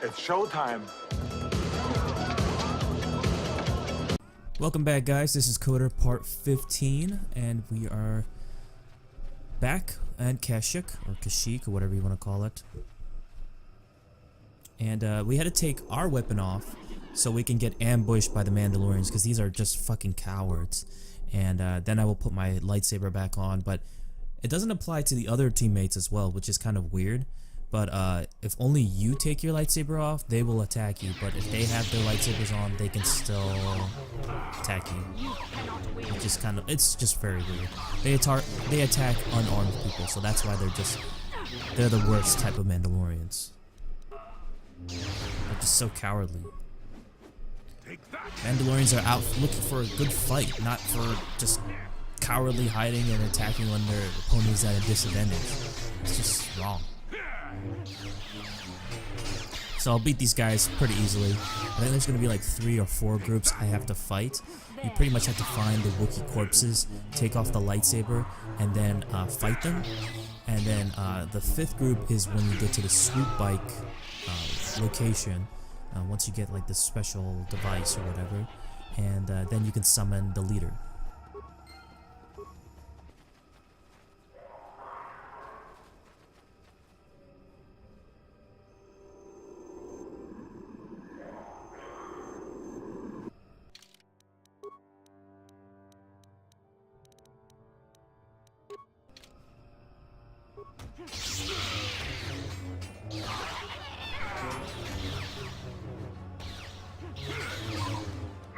It's showtime. Welcome back, guys. This is Coder part 15, and we are back at Kashyyyk, or Kashyyyk, or whatever you want to call it. And we had to take our weapon off so we can get ambushed by the Mandalorians, because these are just fucking cowards. And then I will put my lightsaber back on, but it doesn't apply to the other teammates as well, which is kind of weird. But if only you take your lightsaber off, they will attack you. But if they have their lightsabers on, they can still attack you. It's just kind of, it's just very weird. They attack unarmed people, so that's why they're the worst type of Mandalorians. They're just so cowardly. Mandalorians are out looking for a good fight, not for just cowardly hiding and attacking when their opponent is at a disadvantage. It's just wrong. So I'll beat these guys pretty easily. I think there's going to be like 3 or 4 groups I have to fight. You pretty much have to find the Wookiee corpses, take off the lightsaber, and then fight them. And then the 5th group is when you get to the swoop bike location. Once you get like this special device or whatever, and then you can summon the leader.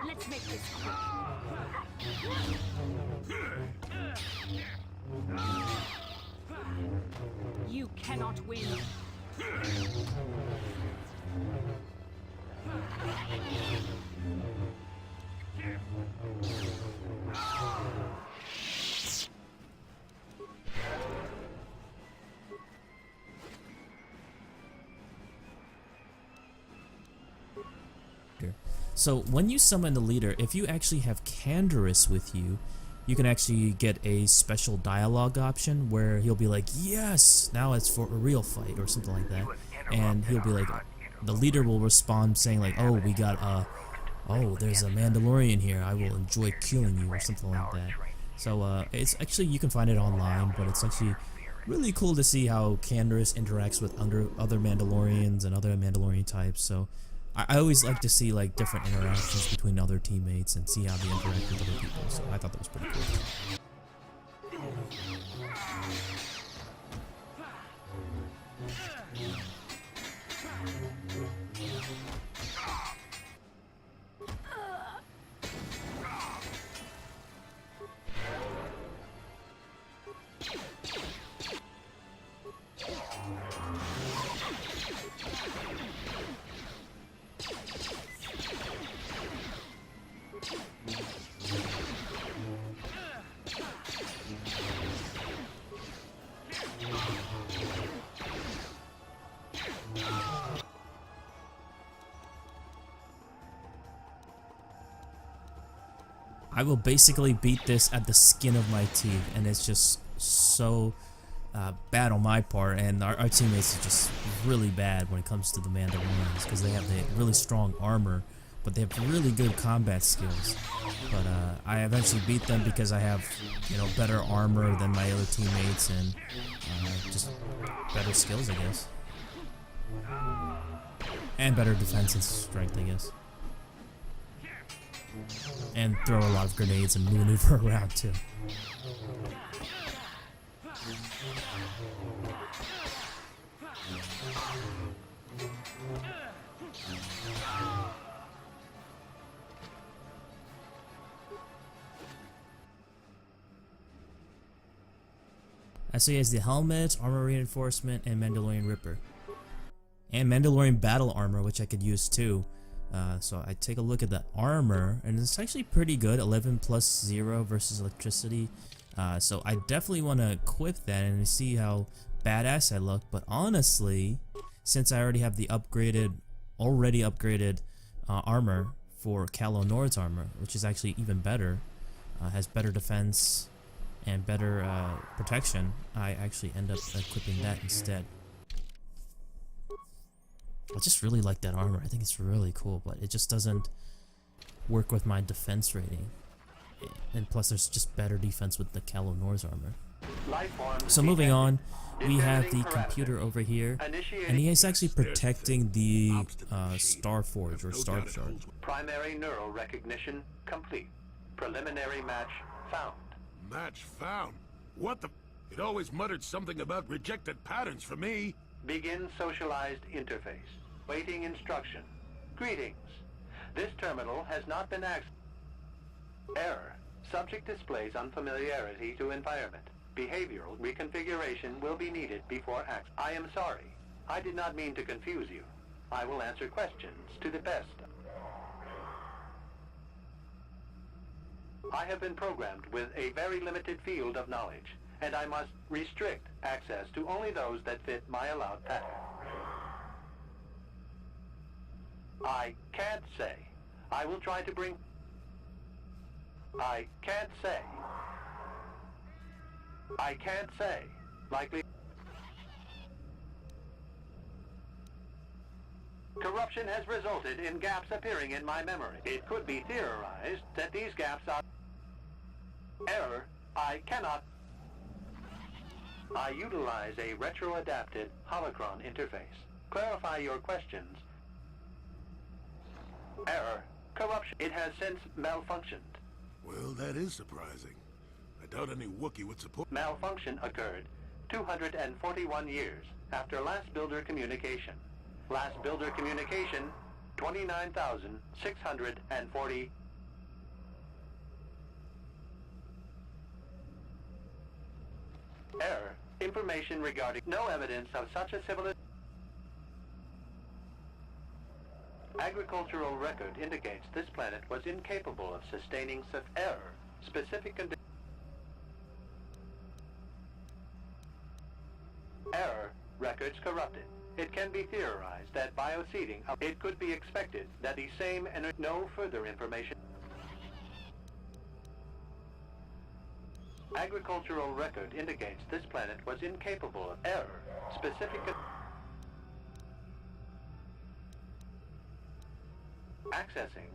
Let's make this You cannot win. So when you summon the leader, if you actually have Canderous with you, you can actually get a special dialogue option where he'll be like, yes, now it's for a real fight or something like that. And he'll be like, the leader will respond saying like, oh, we got oh, there's a Mandalorian here, I will enjoy killing you or something like that. So it's actually, you can find it online, but it's actually really cool to see how Canderous interacts with other Mandalorians and other Mandalorian types. So I always like to see like different interactions between other teammates and see how they interact with other people, so I thought that was pretty cool. I will basically beat this at the skin of my teeth, and it's just so bad on my part, and our teammates are just really bad when it comes to the Mandalorians, because they have the really strong armor, but they have really good combat skills. But I eventually beat them because I have, you know, better armor than my other teammates, and just better skills, I guess. And better defense and strength, I guess. And throw a lot of grenades and maneuver around too. So he has the helmet, armor reinforcement, and Mandalorian Ripper. And Mandalorian battle armor, which I could use too. So I take a look at the armor, and it's actually pretty good. 11 plus 0 versus electricity. So I definitely want to equip that and see how badass I look. But honestly, since I already have the already upgraded armor for Calo Nord's armor, which is actually even better, has better defense and better protection, I actually end up equipping that instead. I just really like that armor. I think it's really cool, but it just doesn't work with my defense rating. And plus there's just better defense with the Calo Nor's armor. So moving on, we have the computer over here, and he is actually protecting the Star Forge or Star Shard. Primary neural recognition complete. Preliminary match found. Match found? What the? It always muttered something about rejected patterns for me. Begin socialized interface. Waiting instruction. Greetings. This terminal has not been accessed. Error. Subject displays unfamiliarity to environment. Behavioral reconfiguration will be needed before access. I am sorry. I did not mean to confuse you. I will answer questions to the best. I have been programmed with a very limited field of knowledge, and I must restrict access to only those that fit my allowed pattern. I can't say. I will try to bring... I can't say. I can't say. Likely... Corruption has resulted in gaps appearing in my memory. It could be theorized that these gaps are... Error. I cannot... I utilize a retro-adapted holocron interface. Clarify your questions. Error. Corruption. It has since malfunctioned. Well, that is surprising. I doubt any Wookiee would support... Malfunction occurred 241 years after last builder communication. Last builder communication, 29,640. Error. Information regarding no evidence of such a civilization. Agricultural record indicates this planet was incapable of sustaining such error. Specific conditions. Error. Records corrupted. It can be theorized that bioseeding, it could be expected that the same and no further information. Agricultural record indicates this planet was incapable of error. Specific... Accessing.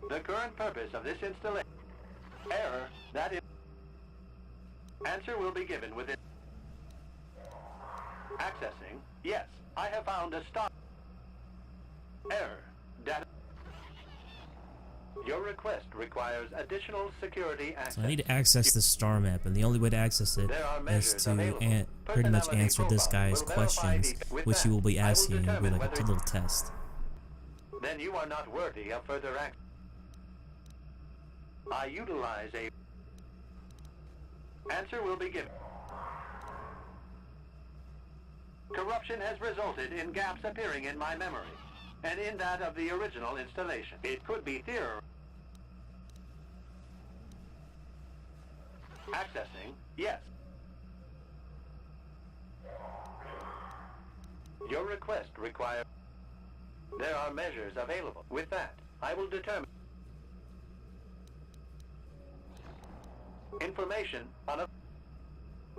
The current purpose of this installation. Error. That is... Answer will be given within... Accessing. Yes, I have found a stop. Error. Data... Your request requires additional security access. So I need to access the star map, and the only way to access it is to pretty much answer this guy's questions, which he will be asking. It'll be like a little test. Then you are not worthy of further access. I utilize a... Answer will be given. Corruption has resulted in gaps appearing in my memory, and in that of the original installation. It could be theorized. Accessing, yes. Your request requires... There are measures available. With that, I will determine... Information on a...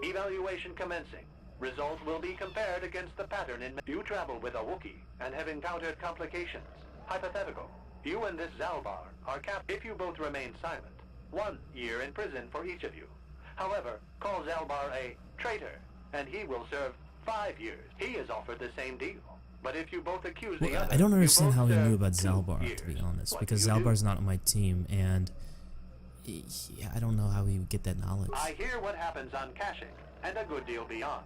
Evaluation commencing. Result will be compared against the pattern in... You travel with a Wookiee and have encountered complications. Hypothetical. You and this Zalbar are capped if you both remain silent. 1 year in prison for each of you. However, call Zalbar a traitor, and he will serve 5 years. He is offered the same deal. But if you both accuse the other... I don't understand how he knew about 2 Zalbar, years. to be honest, What because do you do? Zalbar's not on my team, and... I don't know how he would get that knowledge. I hear what happens on Kashyyyk, and a good deal beyond.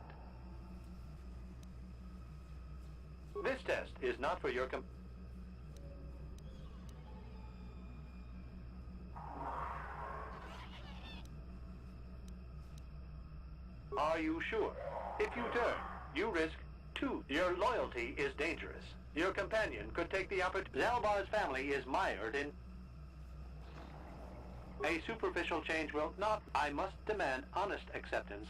This test is not for your Are you sure? If you turn, you risk 2. Your loyalty is dangerous. Your companion could take the opportunity. Zalbar's family is mired in... A superficial change will not... I must demand honest acceptance.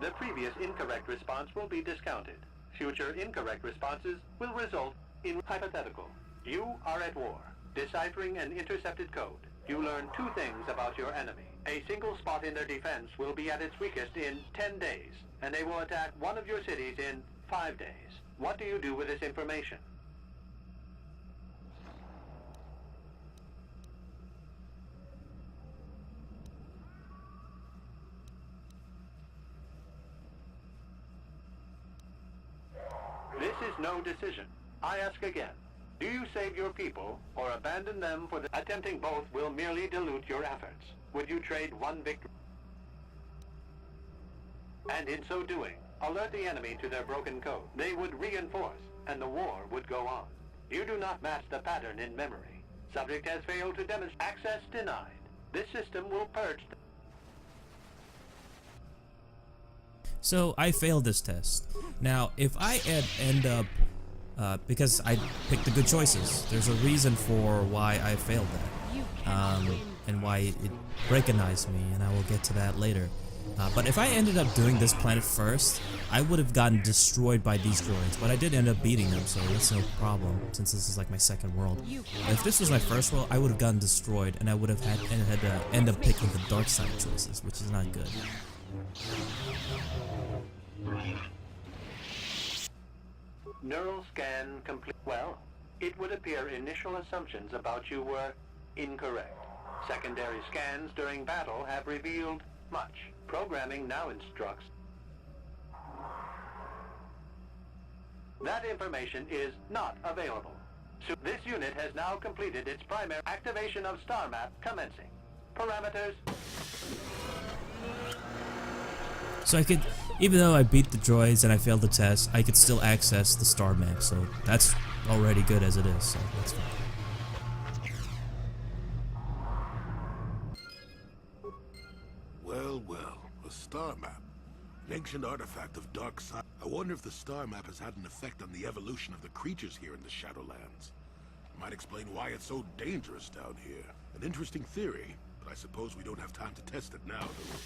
The previous incorrect response will be discounted. Future incorrect responses will result in hypothetical. You are at war. Deciphering an intercepted code, you learn two things about your enemy. A single spot in their defense will be at its weakest in 10 days, and they will attack one of your cities in 5 days. What do you do with this information? This is no decision. I ask again. Do you save your people, or abandon them for the... Attempting both will merely dilute your efforts. Would you trade one victory? And in so doing, alert the enemy to their broken code. They would reinforce, and the war would go on. You do not match the pattern in memory. Subject has failed to demonstrate. Access denied. This system will purge... So I failed this test. Now, if I end up, because I picked the good choices, there's a reason for why I failed that, and why it recognized me, and I will get to that later. But if I ended up doing this planet first, I would have gotten destroyed by these droids, but I did end up beating them, so that's no problem, since this is like my second world. But if this was my first world, I would have gotten destroyed, and I would have had to end up picking the dark side choices, which is not good. Neural scan complete. Well, it would appear initial assumptions about you were incorrect. Secondary scans during battle have revealed much. Programming now instructs. That information is not available. So this unit has now completed its primary activation of star map commencing. Parameters. So I could, even though I beat the droids and I failed the test, I could still access the star map, so that's already good as it is, so that's fine. Well, a star map. An ancient artifact of dark side. I wonder if the star map has had an effect on the evolution of the creatures here in the Shadowlands. It might explain why it's so dangerous down here. An interesting theory, but I suppose we don't have time to test it now, do we?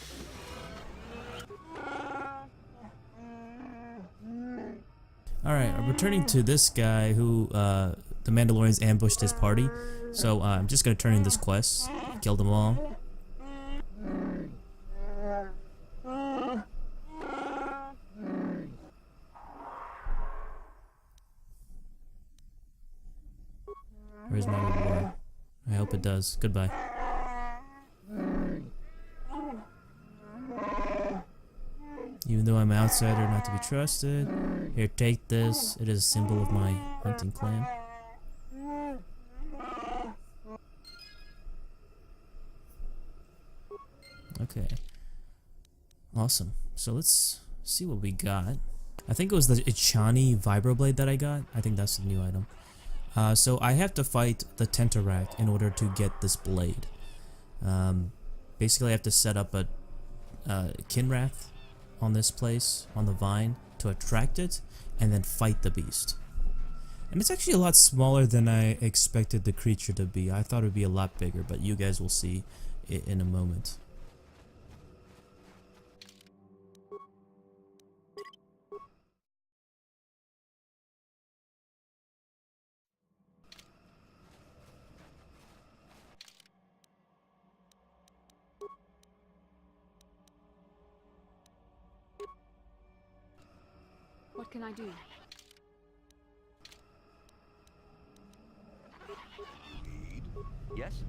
Alright, I'm returning to this guy who, the Mandalorians ambushed his party. So, I'm just gonna turn in this quest, kill them all. Where's my reward? I hope it does. Goodbye. Even though I'm an outsider, not to be trusted. Here, take this. It is a symbol of my hunting clan. Okay. Awesome. So let's see what we got. I think it was the Ichani Vibroblade that I got. I think that's the new item. So I have to fight the Tentarak in order to get this blade. Basically I have to set up a Kinrath on this place, on the vine, to attract it, and then fight the beast. And it's actually a lot smaller than I expected the creature to be. I thought it would be a lot bigger, but you guys will see it in a moment. What can I do? Yes?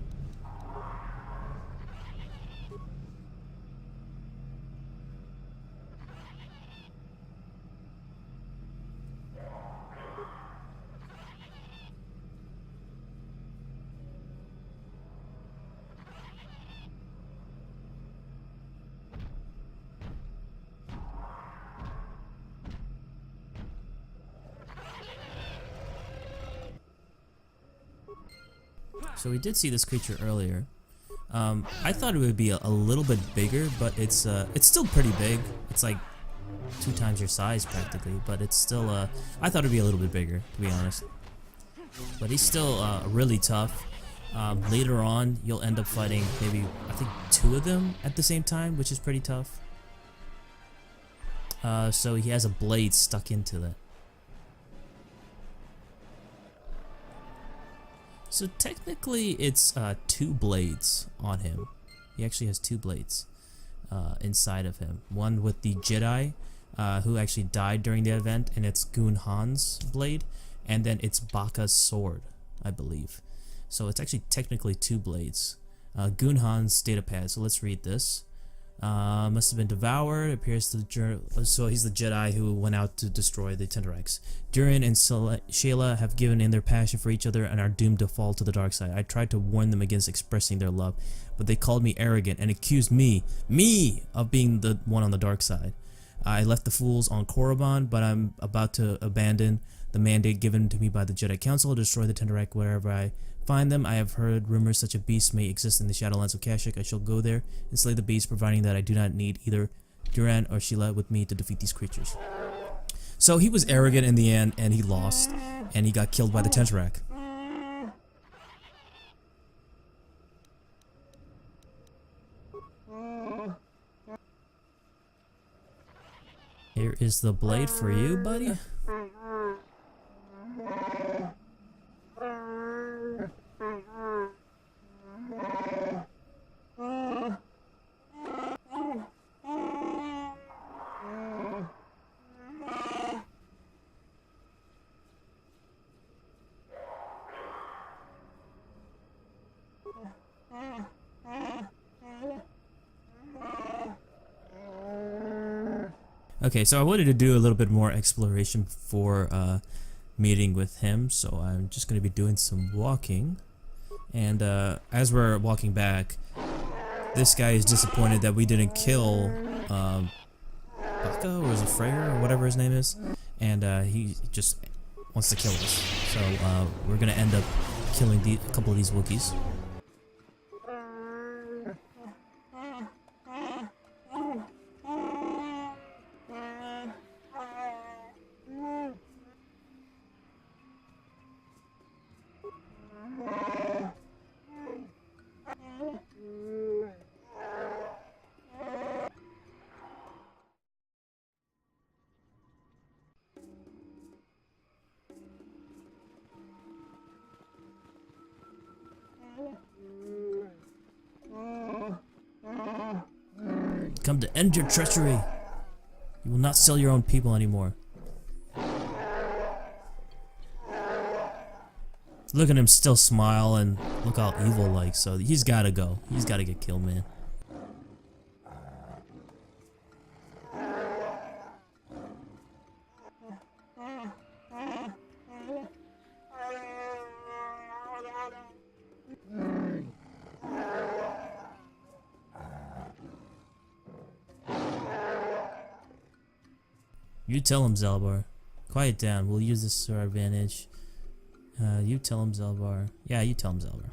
So we did see this creature earlier. I thought it would be a little bit bigger, but it's still pretty big. It's like 2 times your size practically, but it's still I thought it'd be a little bit bigger, to be honest. But he's still really tough. Later on, you'll end up fighting maybe, I think, 2 of them at the same time, which is pretty tough. So he has a blade stuck into that. So technically it's 2 blades on him. He actually has 2 blades inside of him. One with the Jedi who actually died during the event, and it's Goon Han's blade, and then it's Baka's sword, I believe. So it's actually technically 2 blades. Goon Han's data pad, so let's read this. Must have been devoured. Appears to so he's the Jedi who went out to destroy the Tenderx. Durin and Shayla have given in their passion for each other and are doomed to fall to the dark side. I tried to warn them against expressing their love, but they called me arrogant and accused me of being the one on the dark side. I left the fools on Korriban, but I'm about to abandon the mandate given to me by the Jedi Council to destroy the Tenderx wherever I find them. I have heard rumors such a beast may exist in the Shadowlands of Kashyyyk. I shall go there and slay the beast, providing that I do not need either Duran or Sheila with me to defeat these creatures. So he was arrogant in the end, and he lost, and he got killed by the Tenderx. Here is the blade for you, buddy. Okay, so I wanted to do a little bit more exploration before meeting with him, so I'm just going to be doing some walking. And as we're walking back, this guy is disappointed that we didn't kill Baka, or is it Freyr, or whatever his name is, and he just wants to kill us. So we're going to end up killing a couple of these Wookiees. Come to end your treachery. You will not sell your own people anymore. Look at him still smile and look all evil like, so he's gotta go. He's gotta get killed, man. You tell him, Zalbar. Quiet down. We'll use this to our advantage. You tell him, Zalbar. Yeah, you tell him, Zalbar.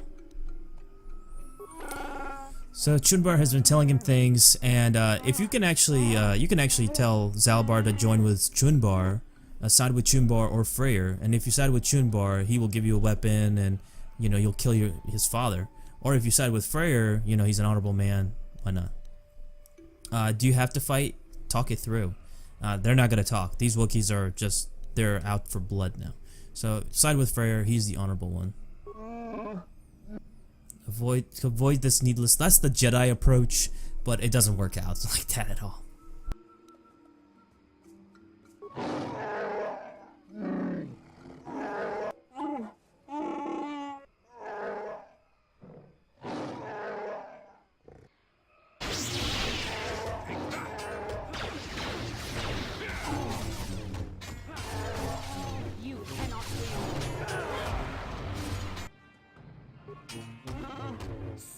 So Chunbar has been telling him things, and if you can actually tell Zalbar to join with Chunbar, side with Chunbar or Freyr, and if you side with Chunbar, he will give you a weapon, and you know you'll kill his father. Or if you side with Freyr, you know he's an honorable man. Why not? Do you have to fight? Talk it through. They're not gonna talk. These Wookiees are they're out for blood now. So side with Freyr, he's the honorable one. Avoid this needless. That's the Jedi approach, but it doesn't work out like that at all.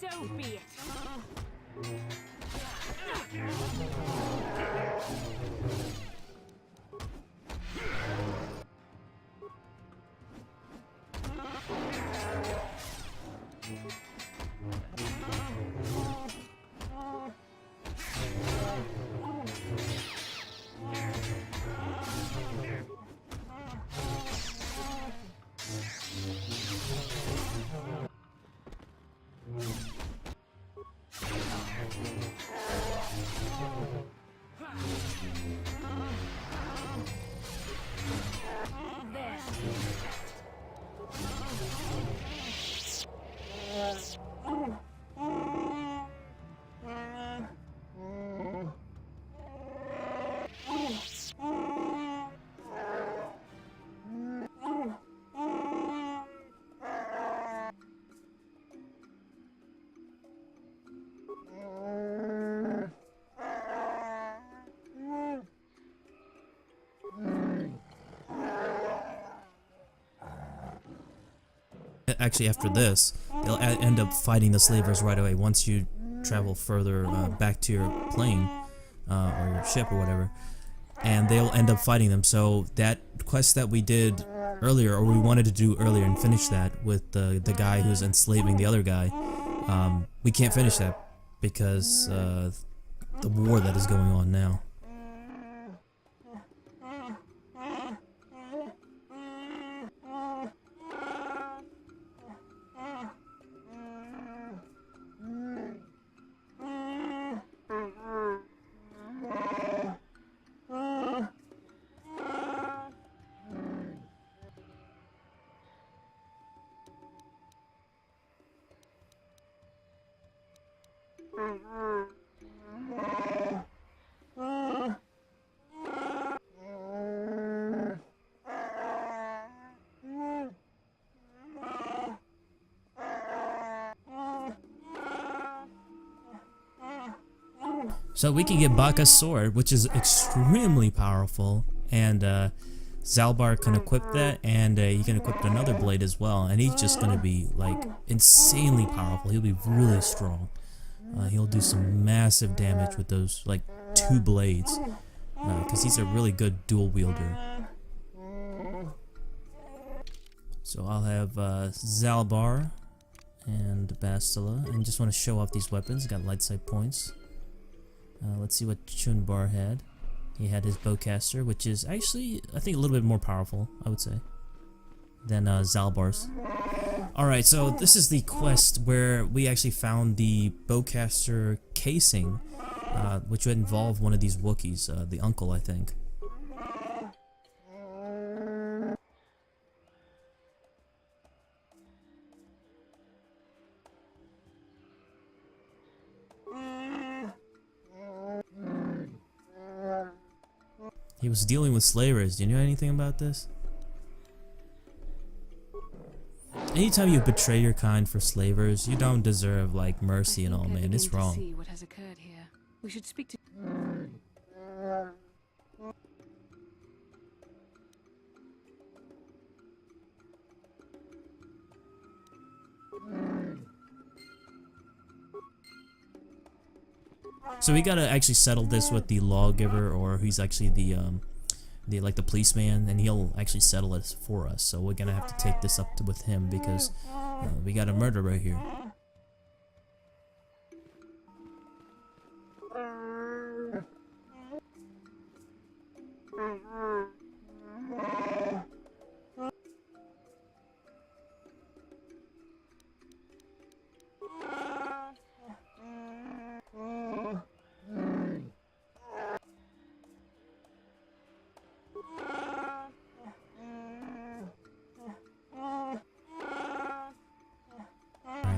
So be it. actually after this, they'll end up fighting the slavers right away once you travel further back to your plane or your ship or whatever, and they'll end up fighting them. So that quest that we did earlier, or we wanted to do earlier and finish that with the guy who's enslaving the other guy, we can't finish that because the war that is going on now. So we can get Baka's sword, which is extremely powerful, and Zalbar can equip that, and he can equip another blade as well, and he's just gonna be like insanely powerful. He'll be really strong. He'll do some massive damage with those like 2 blades, because he's a really good dual wielder. So I'll have Zalbar and Bastila, and just want to show off these weapons. Got light side points. Let's see what Chunbar had. He had his bowcaster, which is actually, I think, a little bit more powerful, I would say, than Zalbar's. Alright, so this is the quest where we actually found the bowcaster casing, which would involve one of these Wookiees, the uncle, I think. He was dealing with slavers. Do you know anything about this? Anytime you betray your kind for slavers, you don't deserve like mercy and all, man. It's wrong. See what has occurred here. We should speak to. So we gotta actually settle this with the lawgiver, or he's actually the policeman, and he'll actually settle it for us. So we're gonna have to take this up with him because we got a murder right here.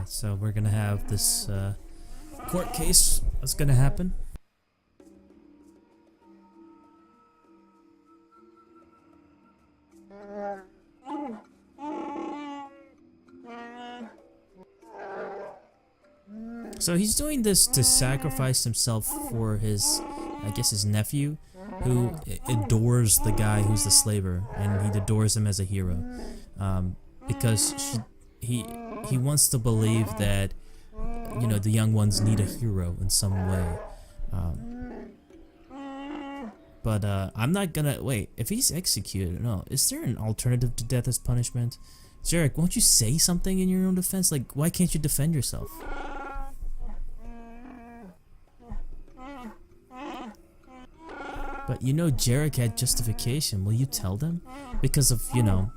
So we're gonna have this court case that's gonna happen. So he's doing this to sacrifice himself for his, I guess, his nephew, who adores the guy who's the slaver, and he adores him as a hero, because he wants to believe that, you know, the young ones need a hero in some way. But I'm not gonna wait. If he's executed, no, is there an alternative to death as punishment? Jarek, won't you say something in your own defense? Like, why can't you defend yourself? But you know, Jarek had justification. Will you tell them? Because of, you know,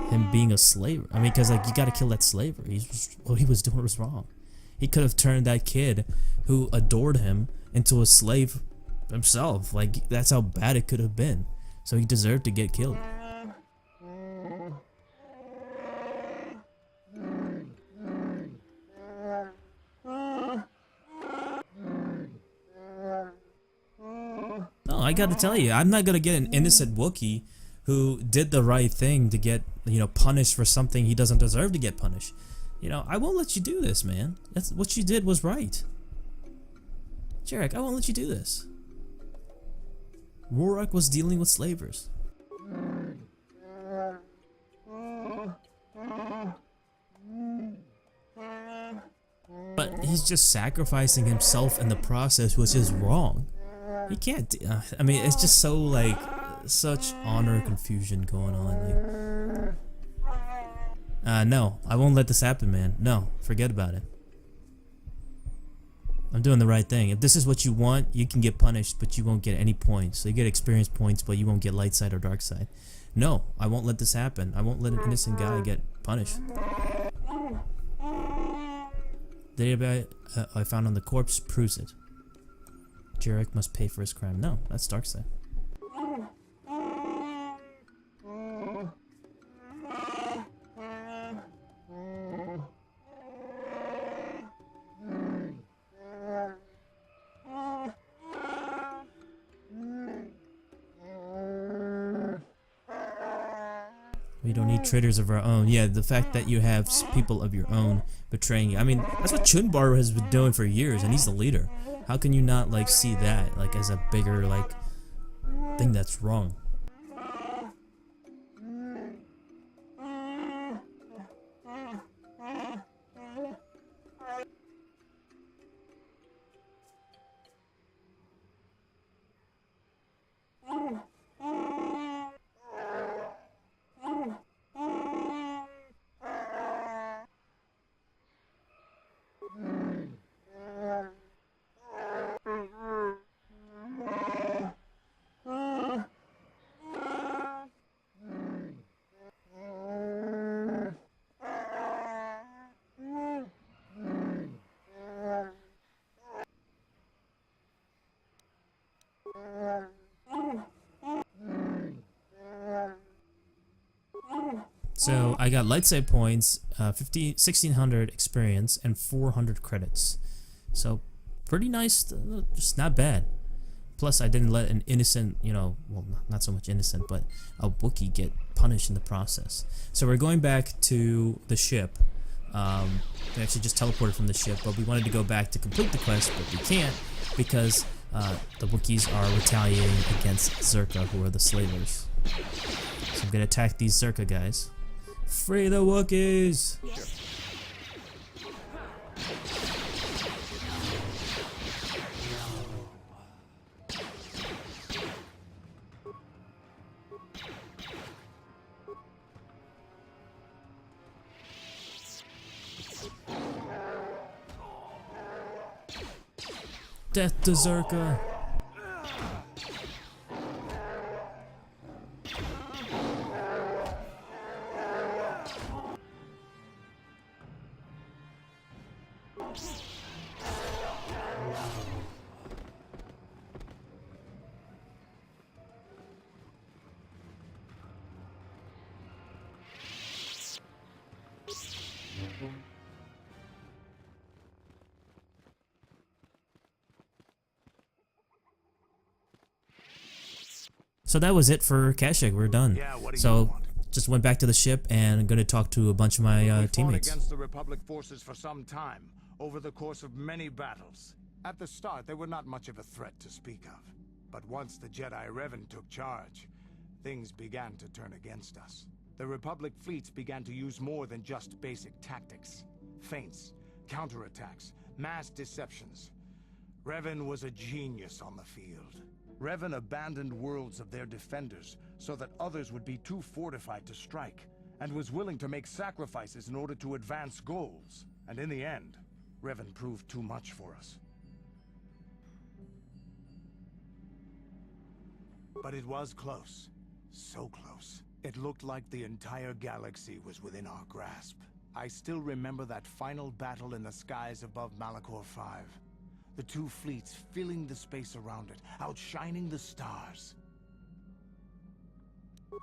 him being a slaver. I mean, because like, you gotta kill that slaver. What he was doing was wrong. He could have turned that kid who adored him into a slave himself. Like, that's how bad it could have been. So he deserved to get killed. No, I gotta tell you, I'm not gonna get an innocent Wookiee who did the right thing to get, you know, punished for something he doesn't deserve to get punished. You know, I won't let you do this, man. That's what you did was right. Jarek, I won't let you do this. Rorak was dealing with slavers. he's just sacrificing himself in the process, which is wrong. He can't. I mean, it's just so like such honor confusion going on. Like, no, I won't let this happen, man. No, forget about it. I'm doing the right thing. If this is what you want, you can get punished, but you won't get any points. So you get experience points, but you won't get light side or dark side. No, I won't let this happen. I won't let an innocent guy get punished. The database I found on the corpse proves it. Jarek must pay for his crime. No, that's dark side. We don't need traitors of our own. Yeah, the fact that you have people of your own betraying you. I mean, that's what Chunbar has been doing for years, and he's the leader. How can you not, like, see that, like, as a bigger, like, thing that's wrong? So I got light side points, 1600 experience, and 400 credits. So pretty nice, just not bad. Plus I didn't let an innocent, you know, well, not so much innocent, but a Wookiee get punished in the process. So we're going back to the ship. We actually just teleported from the ship, but we wanted to go back to complete the quest, but we can't because the Wookiees are retaliating against Zerka, who are the slavers. So I'm gonna attack these Zerka guys. Free the Wookiees! Death to Zerka! So that was it for Kashyyyk. We're done. Yeah, what do you So want? just went back to the ship and I'm gonna talk to a bunch of my We fought teammates. against the Republic forces for some time, over the course of many battles. At the start, they were not much of a threat to speak of. But once the Jedi Revan took charge, things began to turn against us. The Republic fleets began to use more than just basic tactics. Feints, counterattacks, mass deceptions. Revan was a genius on the field. Revan abandoned worlds of their defenders so that others would be too fortified to strike, and was willing to make sacrifices in order to advance goals. And in the end, Revan proved too much for us. But it was close. So close. It looked like the entire galaxy was within our grasp. I still remember that final battle in the skies above Malachor 5. The two fleets filling the space around it, outshining the stars.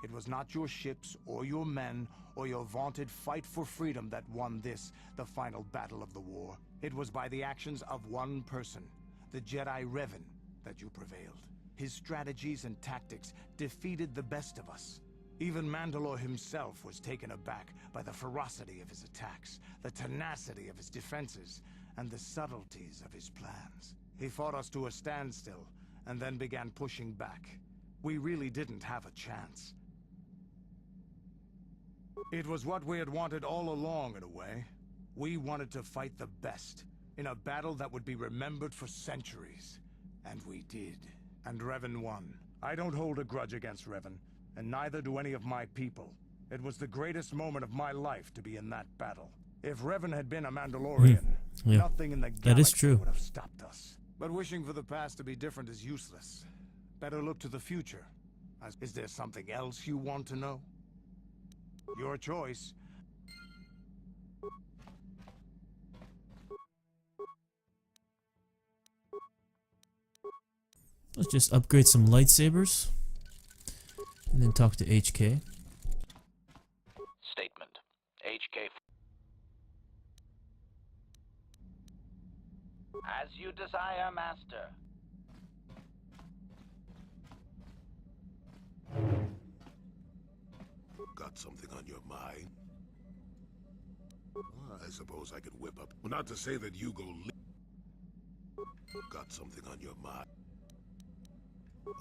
It was not your ships, or your men, or your vaunted fight for freedom that won this, the final battle of the war. It was by the actions of one person, the Jedi Revan, that you prevailed. His strategies and tactics defeated the best of us. Even Mandalore himself was taken aback by the ferocity of his attacks, the tenacity of his defenses, and the subtleties of his plans. He fought us to a standstill, and then began pushing back. We really didn't have a chance. It was what we had wanted all along, in a way. We wanted to fight the best, in a battle that would be remembered for centuries. And we did. And Revan won. I don't hold a grudge against Revan, and neither do any of my people. It was the greatest moment of my life to be in that battle. If Revan had been a Mandalorian, Yeah. nothing in the That is galaxy true. would have stopped us. But wishing for the past to be different is useless. Better look to the future. Is there something else you want to know? Your choice. Let's just upgrade some lightsabers. And then talk to HK. Statement. HK. As you desire, Master. Got something on your mind? Well, I suppose I could whip up. Well, not to say that you go. Got something on your mind?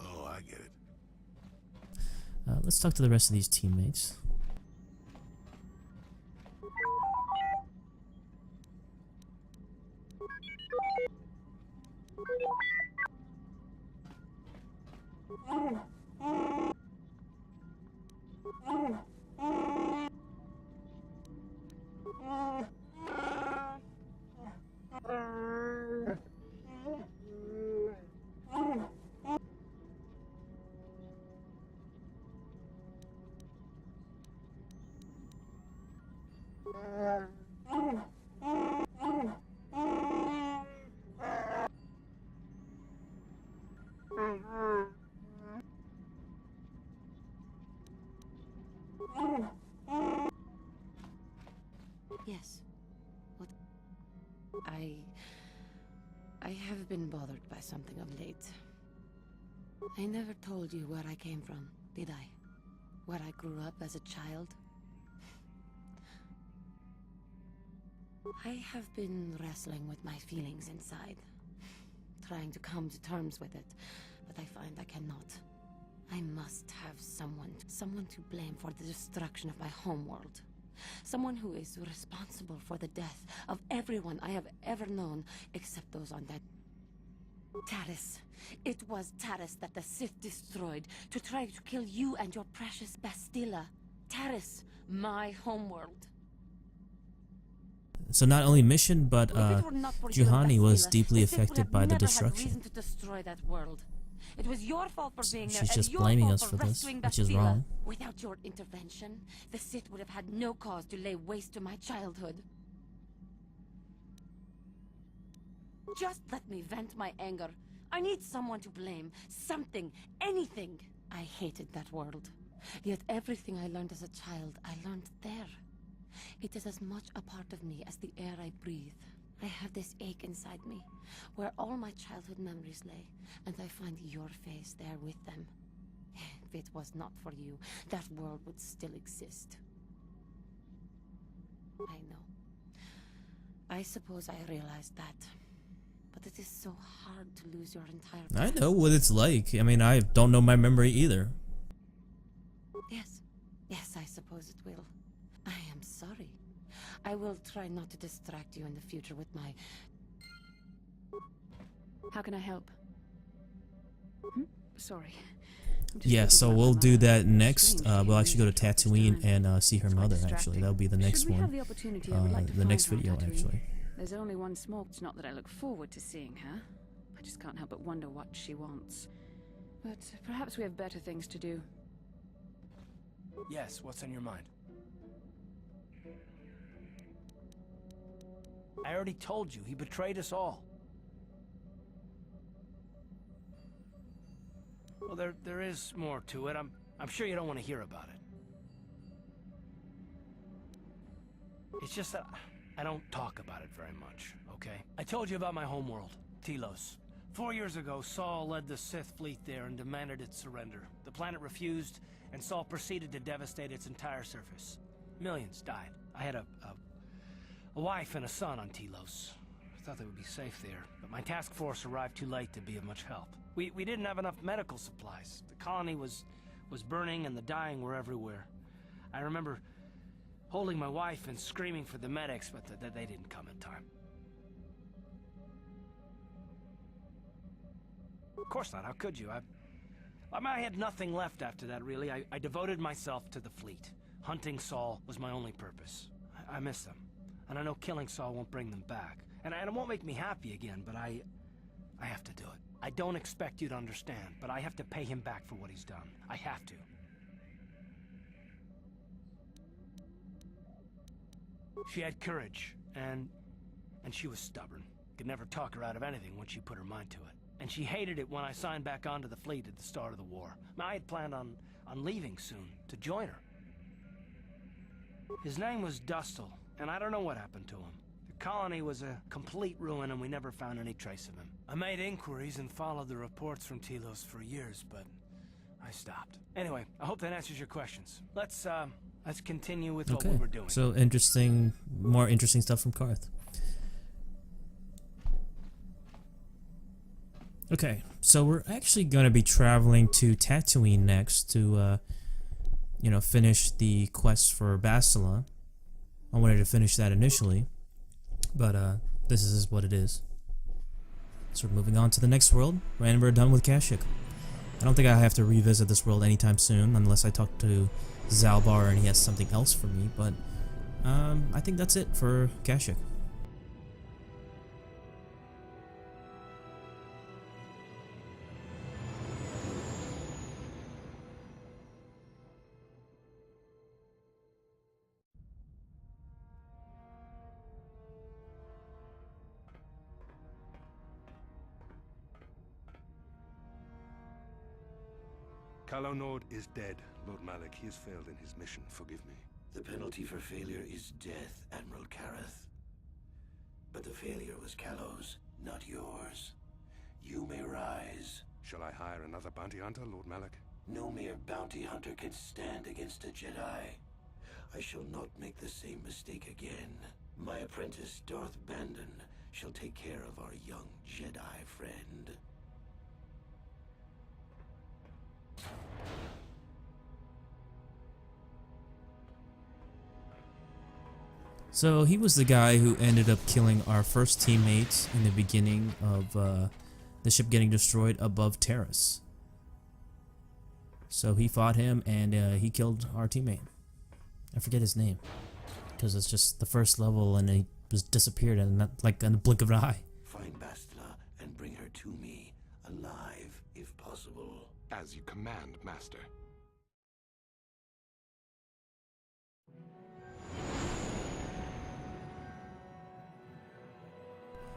Oh, I get it. Let's talk to the rest of these teammates. Yes. What? I have been bothered by something of late. I never told you where I came from, did I? Where I grew up as a child? I have been wrestling with my feelings inside, trying to come to terms with it, but I find I cannot. I must have someone to blame for the destruction of my homeworld. Someone who is responsible for the death of everyone I have ever known, except those on that... Taris. It was Taris that the Sith destroyed to try to kill you and your precious Bastila. Taris, my homeworld. So not only Mission, but If it were not for Juhani you and was Bastila, deeply the Sith would affected have by the never had destruction. reason to destroy that world. It was your fault for being there. She's and just your blaming fault us for this, rescuing which is Bastila. wrong. Without your intervention, the Sith would have had no cause to lay waste to my childhood. Just let me vent my anger. I need someone to blame. Something. Anything. I hated that world. Yet everything I learned as a child, I learned there. It is as much a part of me as the air I breathe. I have this ache inside me, where all my childhood memories lay, and I find your face there with them. If it was not for you, that world would still exist. I know. I suppose I realized that. But it is so hard to lose your entire I past. know what it's like. I mean, I don't know my memory either. Yes. Yes, I suppose it will. I am sorry. I will try not to distract you in the future with my... How can I help? Sorry. I'm just Yeah, thinking so about we'll my do mother. that next. Strange We'll she actually go to really dropped this Tatooine time. and see her It's quite mother, actually. distracting. That'll be the next Should we have one. the opportunity, I would like to The next find her on video, Tatooine. actually. There's only one small. It's not that I look forward to seeing her. I just can't help but wonder what she wants. But perhaps we have better things to do. Yes, what's on your mind? I already told you, he betrayed us all. Well, there is more to it. I'm sure you don't want to hear about it. It's just that I don't talk about it very much, okay? I told you about my homeworld, Telos. 4 years ago, Saul led the Sith fleet there and demanded its surrender. The planet refused, and Saul proceeded to devastate its entire surface. Millions died. I had a wife and a son on Telos. I thought they would be safe there, but my task force arrived too late to be of much help. We didn't have enough medical supplies. The colony was burning and the dying were everywhere. I remember holding my wife and screaming for the medics, but they didn't come in time. Of course not. How could you? I had nothing left after that, really. I devoted myself to the fleet. Hunting Saul was my only purpose. I miss them. And I know killing Saul won't bring them back. And it won't make me happy again, but I have to do it. I don't expect you to understand, but I have to pay him back for what he's done. I have to. She had courage, and she was stubborn. Could never talk her out of anything once she put her mind to it. And she hated it when I signed back onto the fleet at the start of the war. I had planned on leaving soon, to join her. His name was Dustle, and I don't know what happened to him. The colony was a complete ruin, and we never found any trace of him. I made inquiries and followed the reports from Telos for years, but I stopped. Anyway, I hope that answers your questions. Let's continue with what we were doing. So more interesting stuff from Karth. Okay, so we're actually going to be traveling to Tatooine next to, finish the quest for Bastila. I wanted to finish that initially, but this is what it is. So we're moving on to the next world, and we're done with Kashyyyk. I don't think I have to revisit this world anytime soon, unless I talk to Zalbar and he has something else for me, but I think that's it for Kashyyyk. Calo Nord is dead, Lord Malik. He has failed in his mission. Forgive me. The penalty for failure is death, Admiral Kareth. But the failure was Calo's, not yours. You may rise. Shall I hire another bounty hunter, Lord Malik? No mere bounty hunter can stand against a Jedi. I shall not make the same mistake again. My apprentice, Darth Bandon, shall take care of our young Jedi friend. So he was the guy who ended up killing our first teammate in the beginning of the ship getting destroyed above Terrace. So he fought him and he killed our teammate. I forget his name because it's just the first level and he just disappeared and like in the blink of an eye. Find Bastila and bring her to me, alive if possible. As you command, Master.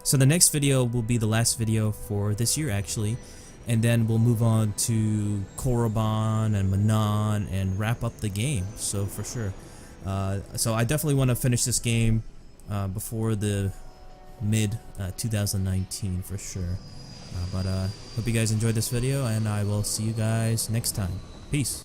So the next video will be the last video for this year actually, and then we'll move on to Korriban and Manon and wrap up the game, so for sure. So I definitely want to finish this game before the mid 2019 for sure. But hope you guys enjoyed this video and I will see you guys next time. Peace.